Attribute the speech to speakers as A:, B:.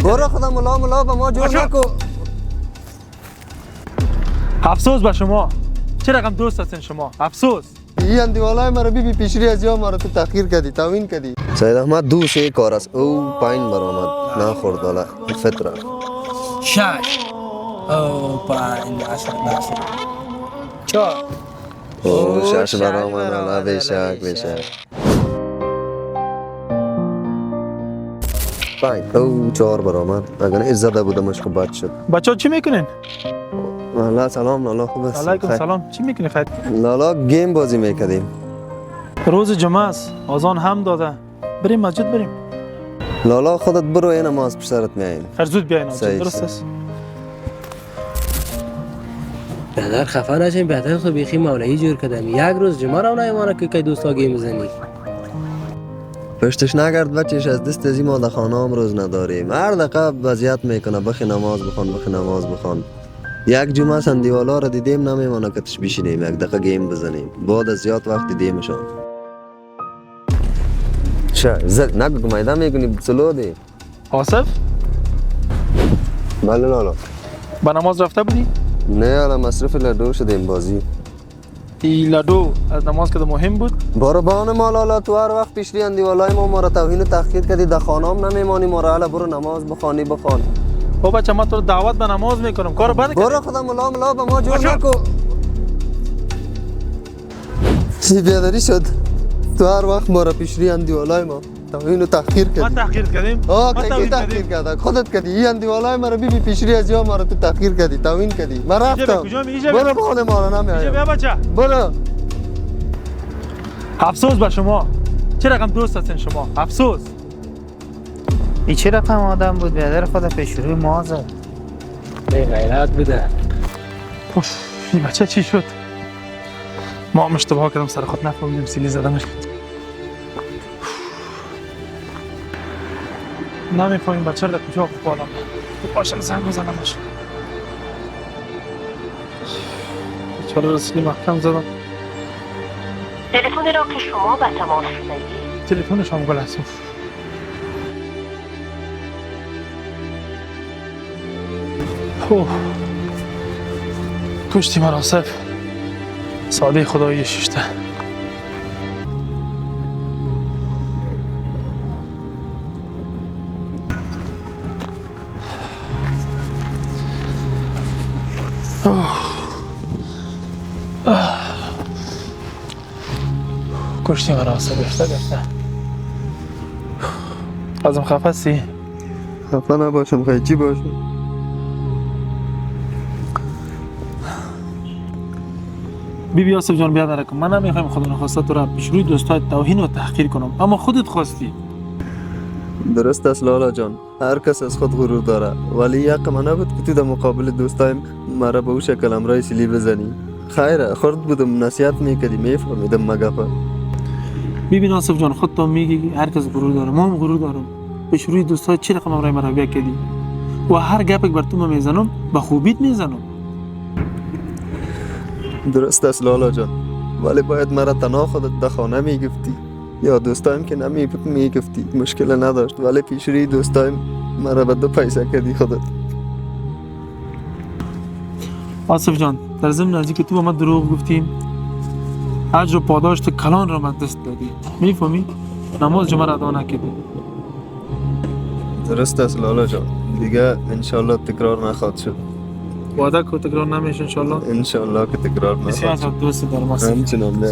A: برو خدا ملا به ما جور نکو.
B: افسوس به شما. چه رقم دوست هستین شما؟ افسوس.
A: این اندیوالای مرا بی پیشری از یا مرا تو تأخیر کردی، تاوین کردی. سید احمد دو سه کار است. او پایین برآمد نخورد والا فطره.
C: شش او پنج عشر چهار
A: او شش برآمد والا بیشک. پنج او چهار برآمد. اگر نه زده بودمش خب بد شد.
B: بچه‌ها چی میکنین؟
A: لالا سلام لالا خوب است.
B: علیکم سلام. چی میکنی خیر؟
A: لالا گیم بازی میکردیم.
B: روز جمعه است. آذان هم داده. بریم مسجد بریم.
A: لالا خودت برو این نماز پیش سرت میاییم.
B: خیر زود بیاین.
A: صحیح،
B: درست
A: صحیح.
B: است.
C: برادر خفه نشین بهتر خود بیخی مولایی جور کردم یک روز جمعه رو نیمانه که دوستا گیم بزنی
A: پشتش نگرد بچهش از دست از این ما در خانه هم روز نداریم. هر دقیقه وضعیت میکنه بخی نماز بخوان. یک جمعه سندیوالا را دیدیم نمیمانه که تش بشینیم یک دقیقه گیم بزنیم. بعد از زیاد وقت دیدیمشان. زد نگو که میدان میکنی سلو دی.
B: آصف
A: بله لالا.
B: با نماز رفته بودی؟
A: نه حالا مصرف لدو شدیم بازی.
B: این لدو از نماز که مهم بود.
A: بان ما لالا تو هر وقت پیشری اندیوالای ما را توهین و تحقیر کردی در خانه هم نمیمانی ما را. حالا برو نماز بخوان.
B: او بچه من تو رو دعوت به نماز میکنم. کارو بده کردی.
A: برو خدا ملا به ما جور نکو. چی بیادری شد؟ تو هر وقت ما را پیشری اندیوالای ما توهین و تحقیر
B: ما
A: کردی.
B: تحقیر کردیم.
A: آه
B: ما
A: کی تحقیر کرده؟ خودت کردی. این اندیوالای ما را بی پیشری از یا ما را تو تحقیر کردی، توهین کردی. من رفتم.
B: کجا میگی؟
A: برو بهانه ما را نمیایم.
B: بیا بچه.
A: برو.
B: افسوس به شما. چه رقم دوست هستین شما؟ افسوس.
D: این چه رقم آدم بود برادر خدا پیش روی ما زد.
C: به غیرت بده
B: اوف این بچه چی شد؟ ما هم اشتباه کردم سر خود نفهمیدم سیلی زدمش. نمیفهمیم بچه را کجا بالا باشم زنگ بزنمش. بچه را سیلی محکم زدم.
E: تلفن را که شما به تماس رسیدید
B: تلفنش هم گل است. اوه کشتی من آصف. ساده خدایی ششته. کشتی من آصف گفته. ازم خفه هستی؟
A: خفه نباشم خیلی چی باشم.
B: بی آصف جان بیا نرکن. من نمیخوایم خدا نخواسته تو را پیش روی دوستای توهین و تحقیر کنم، اما خودت خواستی.
A: درست است لالا جان. هر کس از خود غرور داره، ولی یک من نبود که تو در مقابل دوستایم مرا به او شکل امرای سیلی بزنی. خیره خورد بودم نصیحت میکردی میفهمیدم مگفه.
B: ببین آصف جان خود تو میگی هر کس غرور داره، ما هم غرور دارم. پیش روی دوستای چه رقم امرای مرا بیا کردی و هر گپک بر تو میزنم به خوبیت میزنم.
A: درست است لالا جان، ولی باید مرا تنها خودت در خانه میگفتی یا دوستایم که میگفتی مشکل نداشت، ولی پیشری دوستایم مرا به 2 پیسه کردی خودت.
B: آصف جان در ضمن از اینکه تو با ما دروغ گفتیم اجر و پاداش تو کلان را من دست دادی. میفهمی؟ نماز جمعه را ادا نکردی.
A: درست است لالا جان، دیگه انشالله تکرار نخواهد شد.
B: وعده کو تکرار نمیشه انشالله.
A: انشالله که تکرار
B: بسیار
A: نخواهد شد.
B: دوست دارم آصف.
A: همچنان میگم.